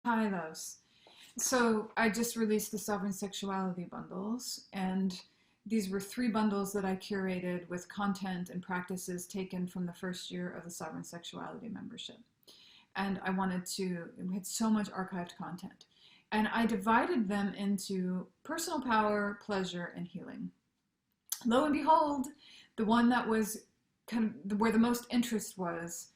Hi, loves. So I just released the Sovereign Sexuality bundles, and these were three bundles that I curated with content and practices taken from the first year of the Sovereign Sexuality membership. And I wanted to, we had so much archived content. And I divided them into personal power, pleasure, and healing. Lo and behold, the one that was kind of where the most interest was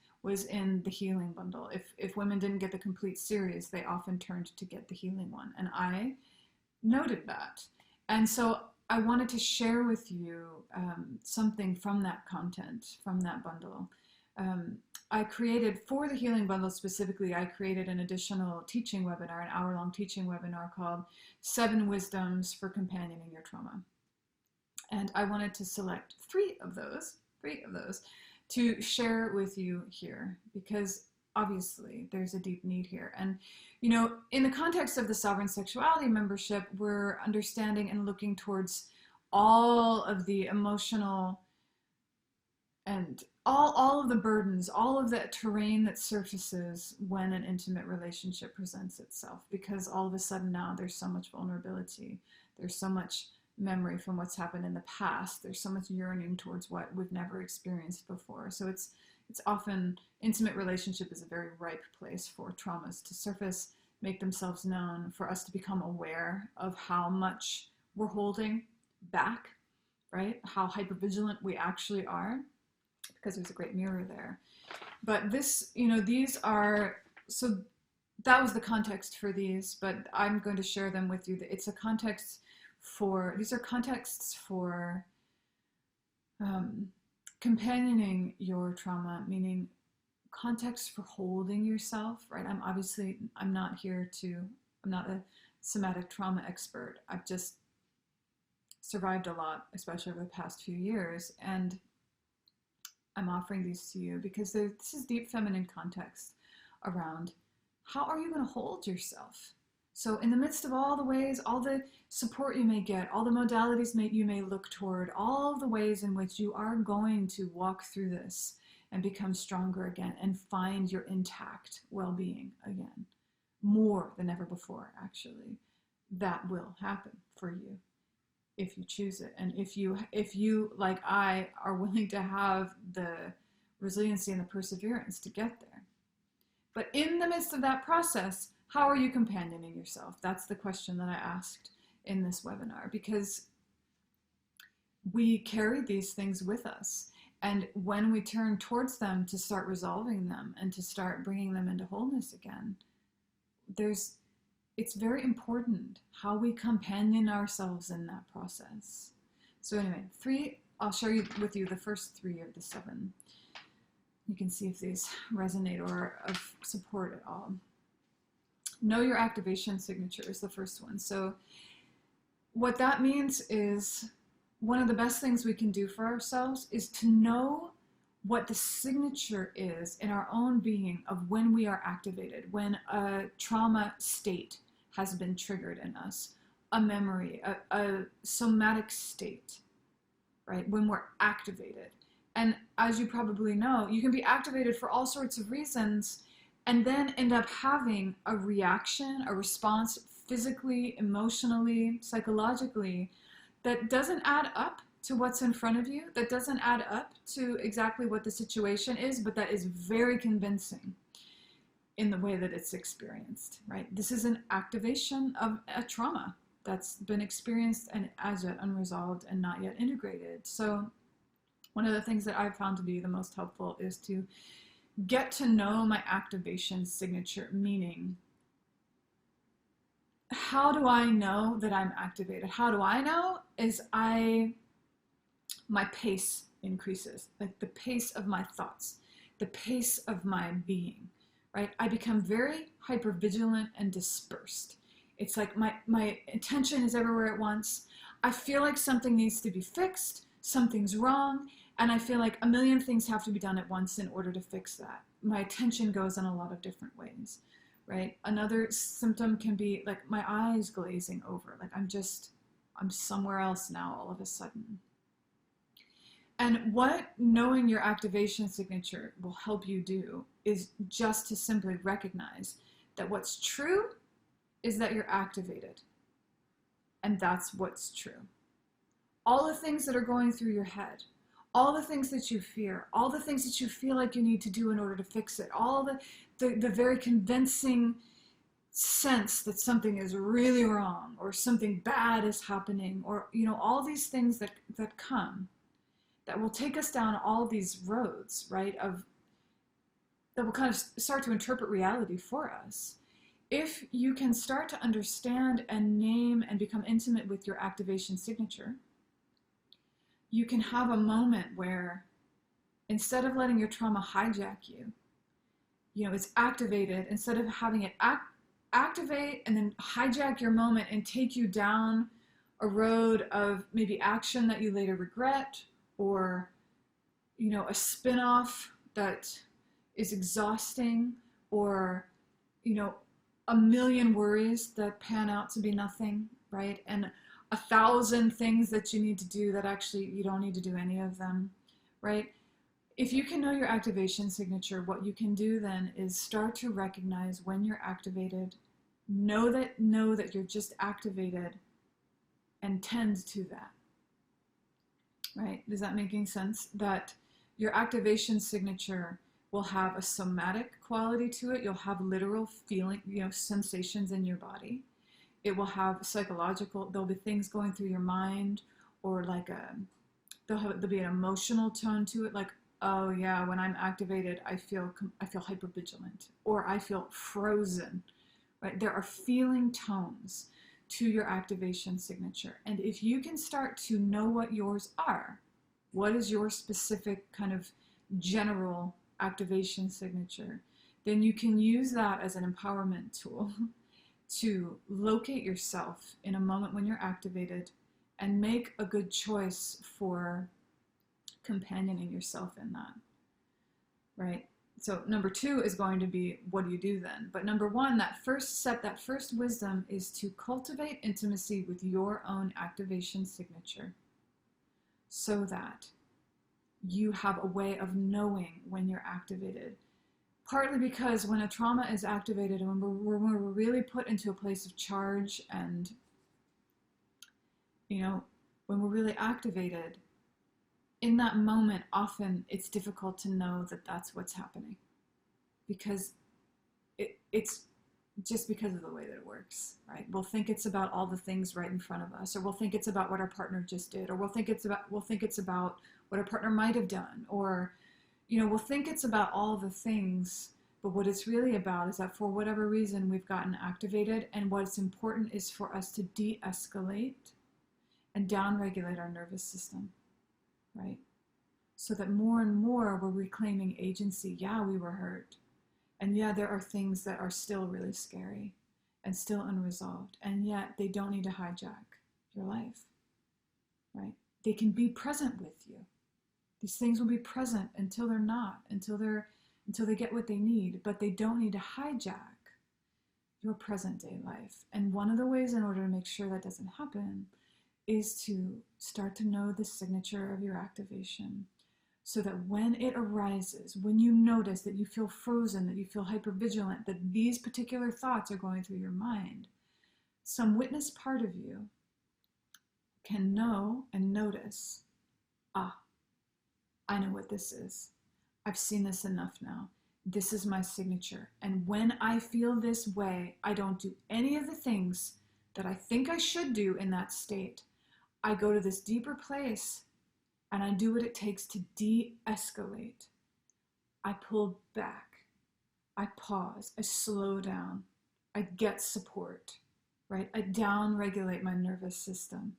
in the healing bundle. If women didn't get the complete series, they often turned to get the healing one, and I noted that. And so I wanted to share with you something from that content, from that bundle. I created, for the healing bundle specifically, I created an additional teaching webinar, an hour-long teaching webinar called 7 Wisdoms for Companioning Your Trauma. And I wanted to select three of those to share with you here, because obviously there's a deep need here. And, you know, in the context of the Sovereign Sexuality membership, we're understanding and looking towards all of the emotional and all of the burdens, all of that terrain that surfaces when an intimate relationship presents itself, because all of a sudden now there's so much vulnerability, there's so much memory from what's happened in the past, there's so much yearning towards what we've never experienced before. So it's often, intimate relationship is a very ripe place for traumas to surface, make themselves known, for us to become aware of how much we're holding back, right? How hypervigilant we actually are, because there's a great mirror there. But this, you know, these are, so that was the context for these, but I'm going to share them with you. It's a context for, these are contexts for companioning your trauma, meaning context for holding yourself, right? I'm not here to, I'm not a somatic trauma expert. I've just survived a lot, especially over the past few years, and I'm offering these to you because this is deep feminine context around how are you going to hold yourself. So in the midst of all the ways, all the support you may get, all the modalities you may look toward, all the ways in which you are going to walk through this and become stronger again and find your intact well-being again, more than ever before, actually, that will happen for you if you choose it. And if you, like I, are willing to have the resiliency and the perseverance to get there. But in the midst of that process, how are you companioning yourself? That's the question that I asked in this webinar, because we carry these things with us. And when we turn towards them to start resolving them and to start bringing them into wholeness again, it's very important how we companion ourselves in that process. So anyway, I'll share with you the first 3 of the 7. You can see if these resonate or are of support at all. Know your activation signature is the first one. So what that means is, one of the best things we can do for ourselves is to know what the signature is in our own being of when we are activated, when a trauma state has been triggered in us, a memory, a somatic state, right? When we're activated. And as you probably know, you can be activated for all sorts of reasons and then end up having a reaction, a response, physically, emotionally, psychologically, that doesn't add up to what's in front of you, that doesn't add up to exactly what the situation is, but that is very convincing in the way that it's experienced, right? This is an activation of a trauma that's been experienced and as yet unresolved and not yet integrated. So one of the things that I've found to be the most helpful is to get to know my activation signature, meaning, how do I know that I'm activated? How do I know? My pace increases, like the pace of my thoughts, the pace of my being, right? I become very hypervigilant and dispersed. It's like my attention is everywhere at once. I feel like something needs to be fixed, something's wrong, and I feel like a million things have to be done at once in order to fix that. My attention goes in a lot of different ways, right? Another symptom can be like my eyes glazing over, like I'm somewhere else now all of a sudden. And what knowing your activation signature will help you do is just to simply recognize that what's true is that you're activated. And that's what's true. All the things that are going through your head, all the things that you fear, all the things that you feel like you need to do in order to fix it, all the very convincing sense that something is really wrong or something bad is happening, or all these things that come that will take us down all these roads, right, that will kind of start to interpret reality for us. If you can start to understand and name and become intimate with your activation signature, you can have a moment where instead of letting your trauma hijack you, it's activated. Instead of having it activate and then hijack your moment and take you down a road of maybe action that you later regret, or a spin-off that is exhausting, or a million worries that pan out to be nothing, right? And 1,000 things that you need to do that actually you don't need to do any of them, right? If you can know your activation signature, what you can do then is start to recognize when you're activated, know that you're just activated, and tend to that, right? Is that making sense? That your activation signature will have a somatic quality to it. You'll have literal feeling, sensations in your body. It will have psychological, there'll be things going through your mind, or like there'll be an emotional tone to it, like, oh yeah, when I'm activated, I feel hypervigilant, or I feel frozen, right? There are feeling tones to your activation signature. And if you can start to know what yours are, what is your specific kind of general activation signature, then you can use that as an empowerment tool to locate yourself in a moment when you're activated and make a good choice for companioning yourself in that, right? So number 2 is going to be, what do you do then? But number 1, that first step, that first wisdom, is to cultivate intimacy with your own activation signature so that you have a way of knowing when you're activated. Partly because when a trauma is activated, and when we're really put into a place of charge, and when we're really activated, in that moment, often it's difficult to know that that's what's happening, because it's just because of the way that it works, right? We'll think it's about all the things right in front of us, or we'll think it's about what our partner just did, or we'll think it's about what our partner might have done, or we'll think it's about all the things. But what it's really about is that for whatever reason we've gotten activated, and what's important is for us to de-escalate and down-regulate our nervous system, right? So that more and more we're reclaiming agency. Yeah, we were hurt. And yeah, there are things that are still really scary and still unresolved. And yet they don't need to hijack your life, right? They can be present with you. These things will be present until they're not, until they get what they need, but they don't need to hijack your present day life. And one of the ways in order to make sure that doesn't happen is to start to know the signature of your activation, so that when it arises, when you notice that you feel frozen, that you feel hypervigilant, that these particular thoughts are going through your mind, some witness part of you can know and notice, I know what this is. I've seen this enough now. This is my signature. And when I feel this way, I don't do any of the things that I think I should do in that state. I go to this deeper place and I do what it takes to de-escalate. I pull back. I pause. I slow down. I get support, right? I down-regulate my nervous system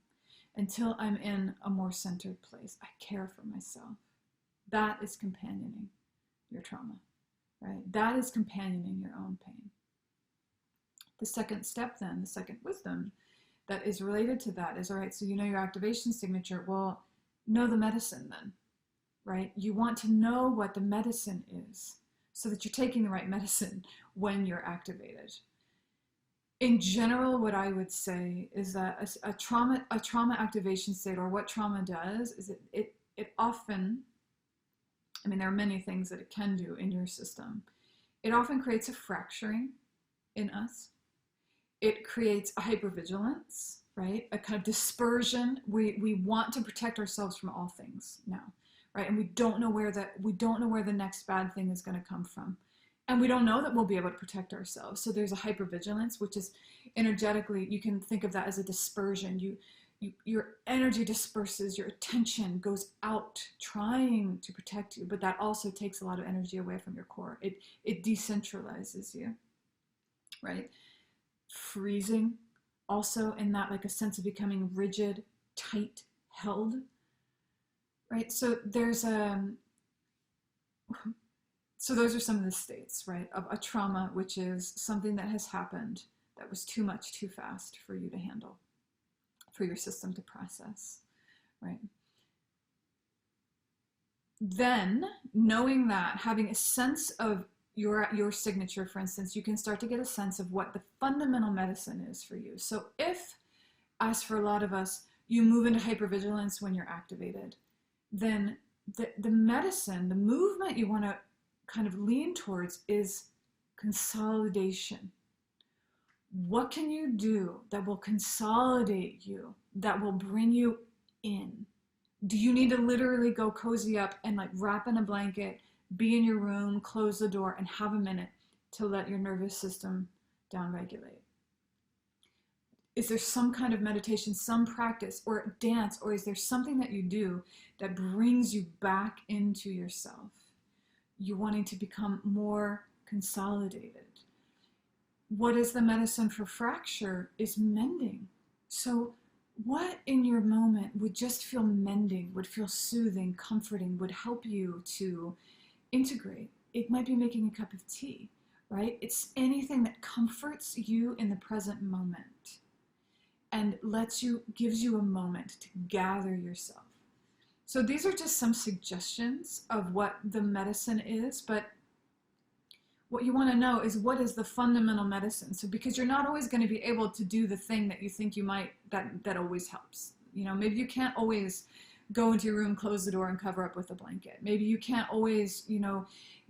until I'm in a more centered place. I care for myself. That is companioning your trauma, right? That is companioning your own pain. The second step then, the second wisdom that is related to that is, all right, so you know your activation signature. Well, know the medicine then, right? You want to know what the medicine is so that you're taking the right medicine when you're activated. In general, what I would say is that a trauma activation state, or what trauma does, is it often, there are many things that it can do in your system. It often creates a fracturing in us. It creates a hypervigilance, right? A kind of dispersion. We want to protect ourselves from all things now, right? And we don't know where the next bad thing is going to come from. And we don't know that we'll be able to protect ourselves. So there's a hypervigilance, which is energetically, you can think of that as a dispersion. Your energy disperses, your attention goes out trying to protect you, but that also takes a lot of energy away from your core. It decentralizes you, right? Freezing, also in that, like a sense of becoming rigid, tight, held, right? So those are some of the states, right, of a trauma, which is something that has happened that was too much, too fast for you to handle, for your system to process, right? Then, knowing that, having a sense of your signature, for instance, you can start to get a sense of what the fundamental medicine is for you. So if, as for a lot of us, you move into hypervigilance when you're activated, then the medicine, the movement you want to kind of lean towards is consolidation. What can you do that will consolidate you, that will bring you in? Do you need to literally go cozy up and like wrap in a blanket, be in your room, close the door, and have a minute to let your nervous system downregulate? Is there some kind of meditation, some practice, or dance, or is there something that you do that brings you back into yourself? You wanting to become more consolidated. What is the medicine for fracture is mending. So what in your moment would just feel mending, would feel soothing, comforting, would help you to integrate? It might be making a cup of tea, right? It's anything that comforts you in the present moment and gives you a moment to gather yourself. So these are just some suggestions of what the medicine is, but what you want to know is what is the fundamental medicine. So because you're not always going to be able to do the thing that you think you might, that always helps. You know, maybe you can't always go into your room, close the door, and cover up with a blanket. Maybe you can't always,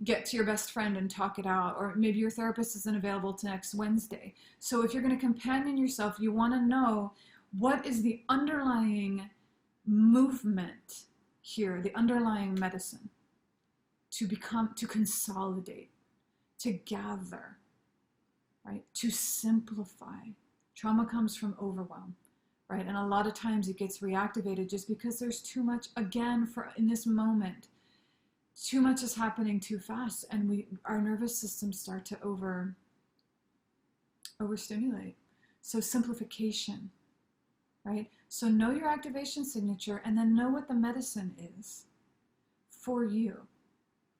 get to your best friend and talk it out, or maybe your therapist isn't available till next Wednesday. So if you're going to companion yourself, you want to know what is the underlying movement here, the underlying medicine to consolidate, to gather, right? To simplify. Trauma comes from overwhelm, right? And a lot of times it gets reactivated just because there's too much, again, in this moment, too much is happening too fast, and our nervous systems start to overstimulate. So simplification, right? So know your activation signature, and then know what the medicine is for you,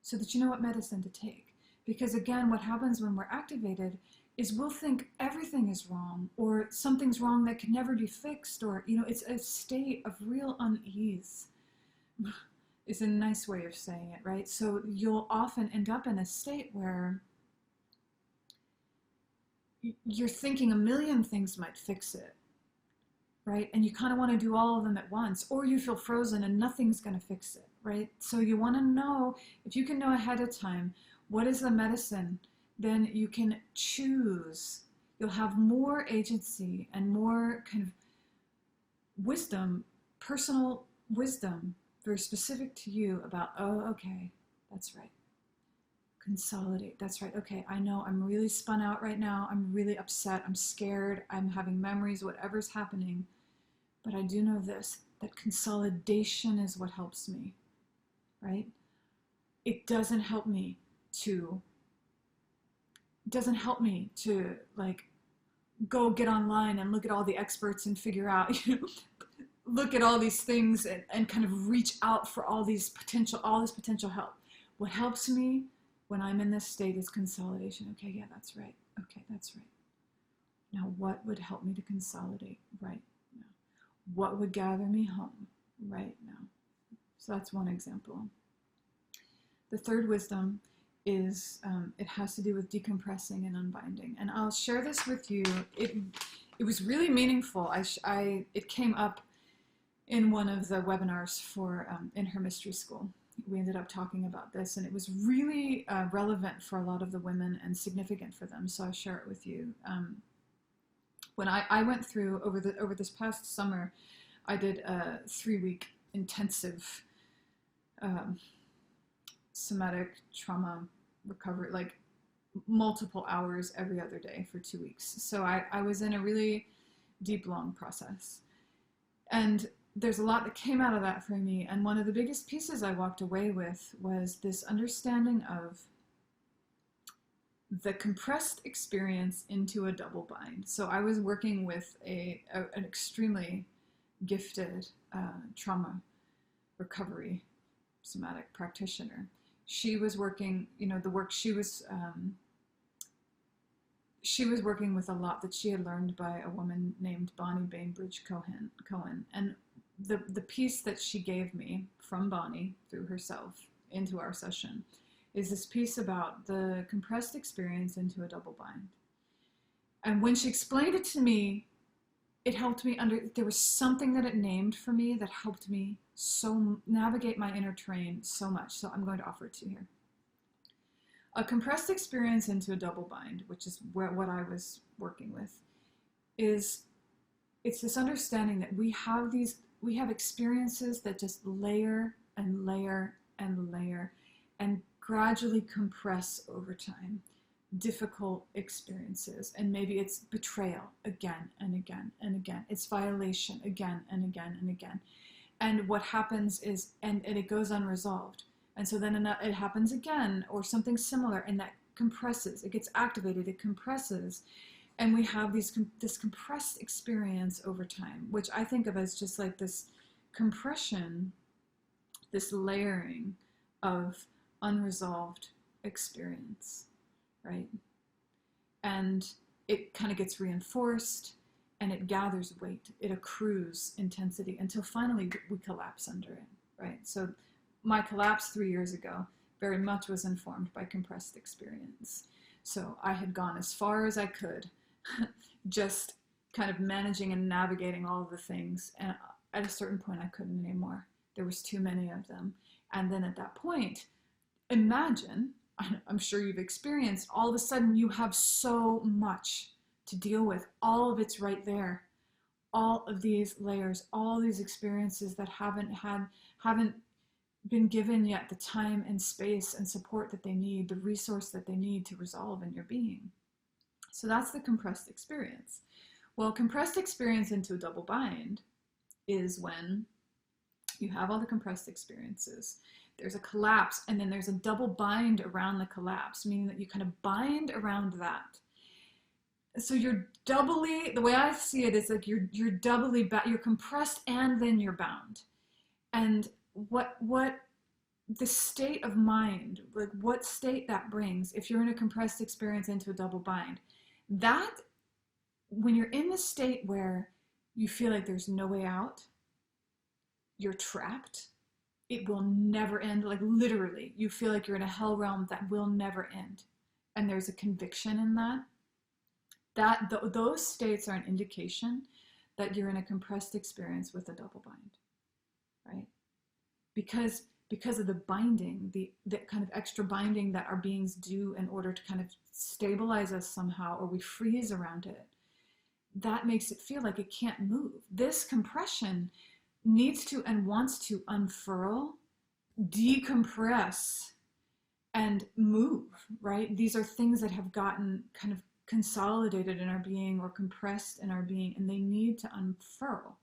so that you know what medicine to take. Because again, what happens when we're activated is we'll think everything is wrong, or something's wrong that can never be fixed, or, it's a state of real unease. Is a nice way of saying it, right? So you'll often end up in a state where you're thinking a million things might fix it, right? And you kind of want to do all of them at once, or you feel frozen and nothing's going to fix it, right? So you want to know, if you can know ahead of time, what is the medicine, then you can choose. You'll have more agency and more kind of wisdom, personal wisdom, very specific to you about, oh, okay, that's right. Consolidate, that's right. Okay, I know I'm really spun out right now. I'm really upset. I'm scared. I'm having memories, whatever's happening. But I do know this, that consolidation is what helps me, right? It doesn't help me to like go get online and look at all the experts and figure out, look at all these things and kind of reach out for all this potential help. What helps me when I'm in this state is consolidation. Okay, yeah, that's right. Okay, that's right. Now, what would help me to consolidate right now? What would gather me home right now? So that's one example. The third wisdom is, it has to do with decompressing and unbinding. And I'll share this with you. It was really meaningful. It came up in one of the webinars in her mystery school. we ended up talking about this, and it was really relevant for a lot of the women and significant for them. So I share it with you. When I went through over this past summer, I did a 3-week intensive somatic trauma recovery, like multiple hours every other day for 2 weeks. So I was in a really deep, long process. And there's a lot that came out of that for me. And one of the biggest pieces I walked away with was this understanding of the compressed experience into a double bind. So I was working with an extremely gifted trauma recovery somatic practitioner. She was working, the work she was working with a lot that she had learned by a woman named Bonnie Bainbridge Cohen. And the piece that she gave me from Bonnie through herself into our session is this piece about the compressed experience into a double bind. And when she explained it to me, it helped me there was something that it named for me that helped me so navigate my inner terrain so much. So I'm going to offer it to you here. A compressed experience into a double bind, which is what I was working with, it's this understanding that we have experiences that just layer and layer and layer and gradually compress over time. Difficult experiences, and maybe it's betrayal again and again and again. It's violation again and again and again. And what happens is, and it goes unresolved. And so then it happens again, or something similar, and that compresses. It gets activated, it compresses. And we have this compressed experience over time, which I think of as just like this compression, this layering of unresolved experience, right? And it kind of gets reinforced, and it gathers weight. It accrues intensity until finally we collapse under it, right? So my collapse 3 years ago very much was informed by compressed experience. So I had gone as far as I could, just kind of managing and navigating all of the things. And at a certain point, I couldn't anymore. There was too many of them. And then at that point, imagine, I'm sure you've experienced, all of a sudden you have so much to deal with. All of it's right there. All of these layers, all these experiences that haven't been given yet the time and space and support that they need, the resource that they need to resolve in your being. So that's the compressed experience. Well, compressed experience into a double bind is when you have all the compressed experiences. There's a collapse, and then there's a double bind around the collapse, meaning that you kind of bind around that. So you're doubly, the way I see it is like you're doubly, you're compressed and then you're bound. And what the state of mind, like what state that brings, if you're in a compressed experience into a double bind, that when you're in the state where you feel like there's no way out, you're trapped, it will never end. Like literally, you feel like you're in a hell realm that will never end. And there's a conviction in those states are an indication that you're in a compressed experience with a double bind, right? Because of the binding, the kind of extra binding that our beings do in order to kind of stabilize us somehow, or we freeze around it, that makes it feel like it can't move. This compression needs to and wants to unfurl, decompress, and move, right? These are things that have gotten kind of consolidated in our being or compressed in our being, and they need to unfurl.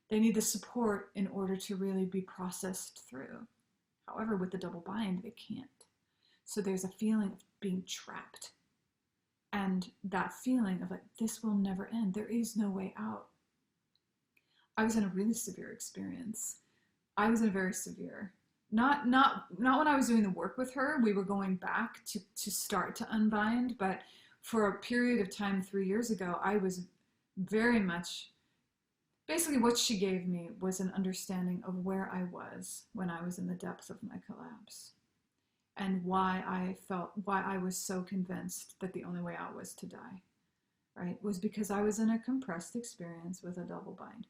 They need the support in order to really be processed through. However, with the double bind, they can't. So there's a feeling of being trapped. And that feeling of like, this will never end. There is no way out. I was in a really severe experience. I was in a very severe, not when I was doing the work with her, we were going back to start to unbind, but for a period of time 3 years ago, I was very much, basically what she gave me was an understanding of where I was when I was in the depth of my collapse, and why I was so convinced that the only way out was to die, right? Was because I was in a compressed experience with a double bind.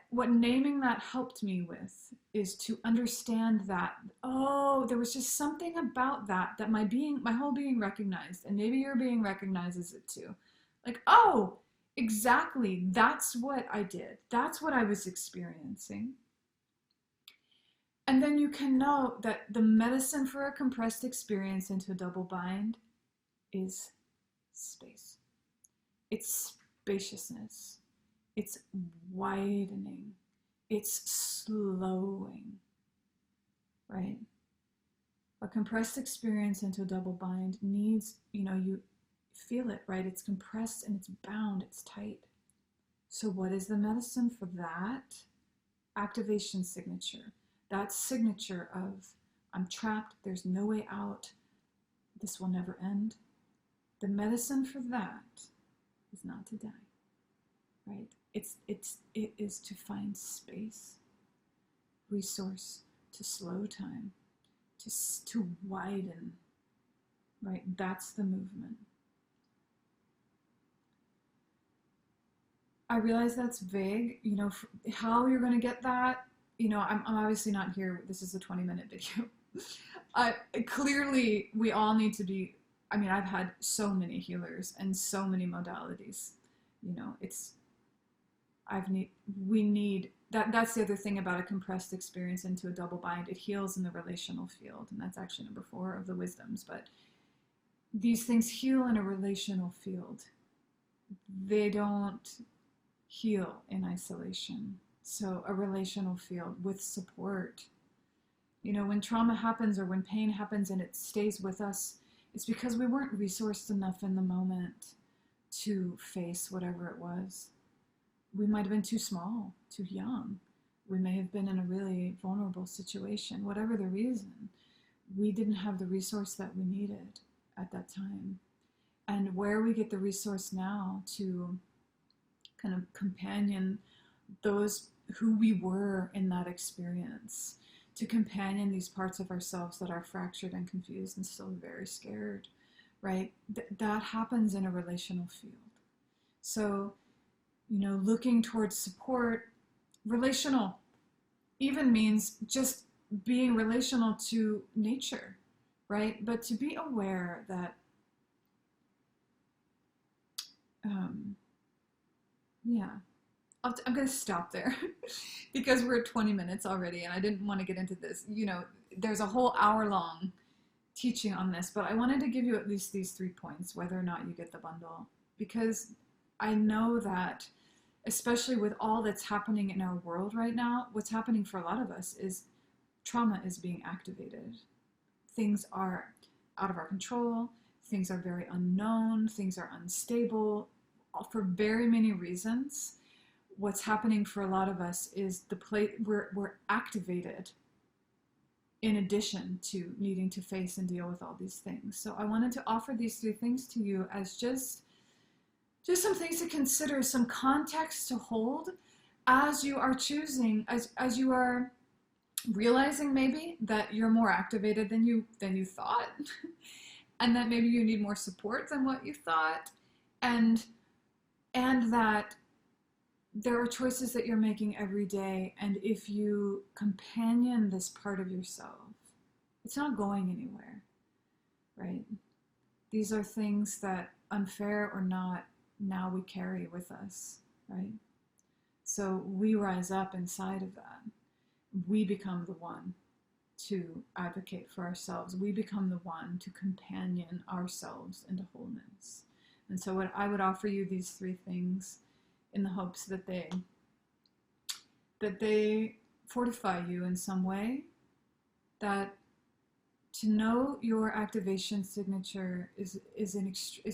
what naming that helped me with is to understand that, oh, there was just something about that my whole being recognized, and maybe your being recognizes it too. Like, oh, exactly, that's what I did. That's what I was experiencing. And then you can know that the medicine for a compressed experience into a double bind is space. It's spaciousness. It's widening. It's slowing, right? A compressed experience into a double bind needs, you feel it, right? It's compressed and it's bound, it's tight. So what is the medicine for that? Activation signature. That signature of, I'm trapped, there's no way out, this will never end. The medicine for that is not to die, right? It is to find space, resource, to slow time, to widen, right? That's the movement. I realize that's vague, how you're going to get that. I'm obviously not here. This is a 20-minute video. Clearly, we all need to be. I've had so many healers and so many modalities. We need that. That's the other thing about a compressed experience into a double bind. It heals in the relational field, and that's actually number 4 of the wisdoms. But these things heal in a relational field. They don't heal in isolation. So a relational field with support. When trauma happens or when pain happens and it stays with us, it's because we weren't resourced enough in the moment to face whatever it was. We might have been too small, too young. We may have been in a really vulnerable situation. Whatever the reason, we didn't have the resource that we needed at that time. And where we get the resource now to kind of companion those who we were in that experience, to companion these parts of ourselves that are fractured and confused and still very scared, right? That happens in a relational field. So, looking towards support, relational even means just being relational to nature, right? But to be aware that, I'm going to stop there because we're at 20 minutes already and I didn't want to get into this. There's a whole hour-long teaching on this, but I wanted to give you at least these 3 points, whether or not you get the bundle, because I know that, especially with all that's happening in our world right now, what's happening for a lot of us is trauma is being activated. Things are out of our control. Things are very unknown. Things are unstable for very many reasons. What's happening for a lot of us is we're activated in addition to needing to face and deal with all these things. So I wanted to offer these 3 things to you as just some things to consider, some context to hold as you are choosing, as you are realizing maybe that you're more activated than you thought, and that maybe you need more support than what you thought, and that there are choices that you're making every day, and if you companion this part of yourself, it's not going anywhere, right? These are things that, unfair or not, now we carry with us, right? So we rise up inside of that. We become the one to advocate for ourselves. We become the one to companion ourselves into wholeness. And so what I would offer you these 3 things in the hopes that they fortify you in some way, that to know your activation signature is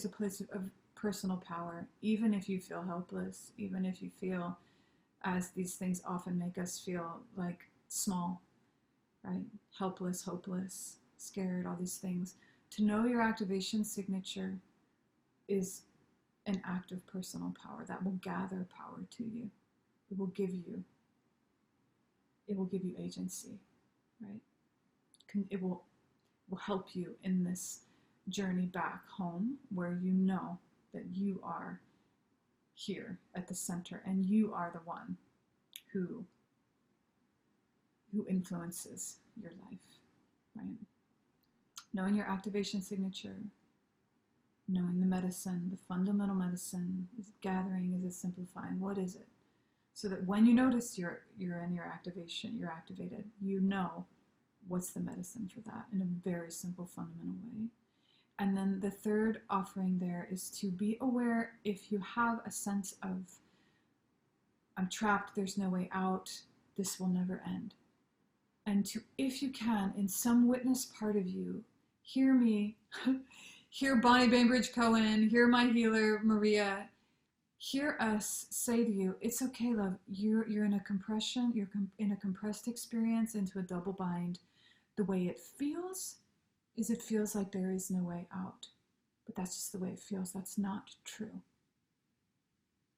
a place of personal power, even if you feel helpless, even if you feel, as these things often make us feel, like small, right? Helpless, hopeless, scared, all these things. To know your activation signature is an act of personal power that will gather power to you. It will give you agency, right? It will help you in this journey back home, where you know that you are here at the center and you are the one who influences your life, right? Knowing your activation signature, knowing the medicine, the fundamental medicine. Is it gathering? Is it simplifying? What is it? So that when you notice you're in your activation, you're activated, you know what's the medicine for that in a very simple, fundamental way. And then the third offering there is to be aware if you have a sense of, I'm trapped, there's no way out, this will never end. And to, if you can, in some witness part of you, hear me, hear Bonnie Bainbridge Cohen, hear my healer, Maria, hear us say to you, it's okay, love, you're in a compression, you're in a compressed experience into a double bind. The way it feels is it feels like there is no way out. But that's just the way it feels. That's not true,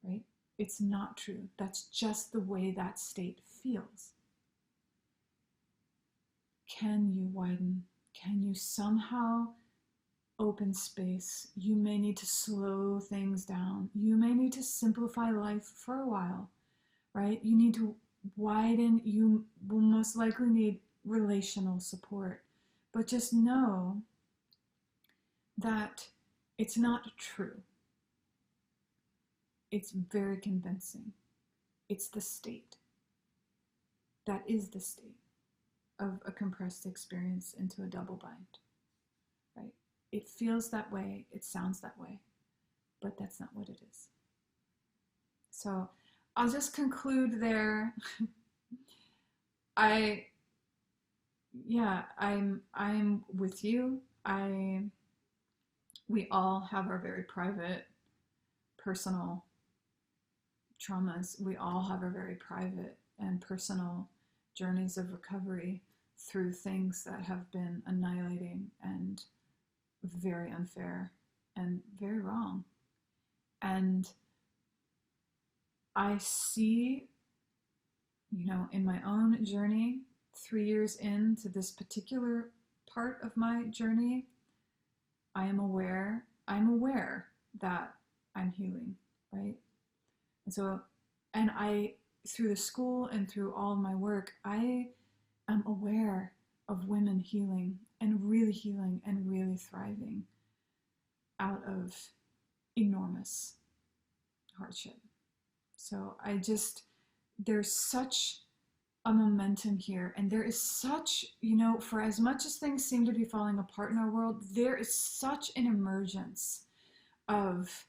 right? It's not true. That's just the way that state feels. Can you widen? Can you somehow open space? You may need to slow things down. You may need to simplify life for a while, right? You need to widen. You will most likely need relational support. But just know that it's not true. It's very convincing. It's the state. That is the state of a compressed experience into a double bind, right? It feels that way, it sounds that way, but that's not what it is. So I'll just conclude there. I'm with you. We all have our very private, personal traumas. We all have our very private and personal journeys of recovery through things that have been annihilating and very unfair and very wrong. And I see, in my own journey, 3 years into this particular part of my journey, I'm aware that I'm healing, right? And so, through the school and through all my work, I am aware of women healing and really thriving out of enormous hardship. So there's such a momentum here, and there is such, for as much as things seem to be falling apart in our world, there is such an emergence of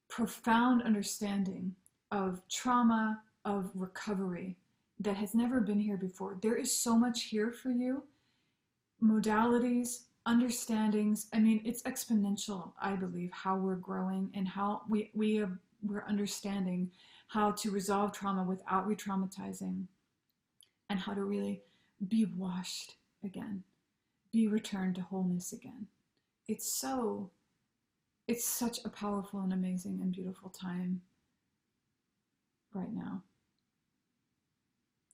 profound understanding of trauma, of recovery that has never been here before. There is so much here for you. Modalities, understandings. I mean, it's exponential, I believe, how we're growing and how we're understanding how to resolve trauma without re-traumatizing, and how to really be washed again, be returned to wholeness again. It's such a powerful and amazing and beautiful time right now,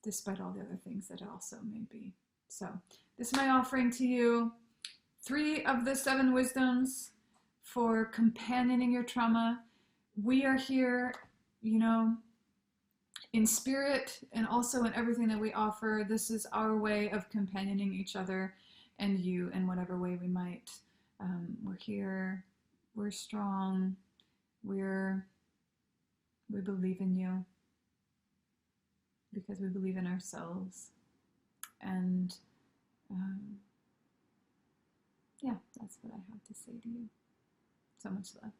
despite all the other things that it also may be. So this is my offering to you. 3 of the 7 wisdoms for companioning your trauma. We are here, in spirit and also in everything that we offer. This is our way of companioning each other and you in whatever way we might. We're here. We're strong. We believe in you because we believe in ourselves. And that's what I have to say to you. So much love.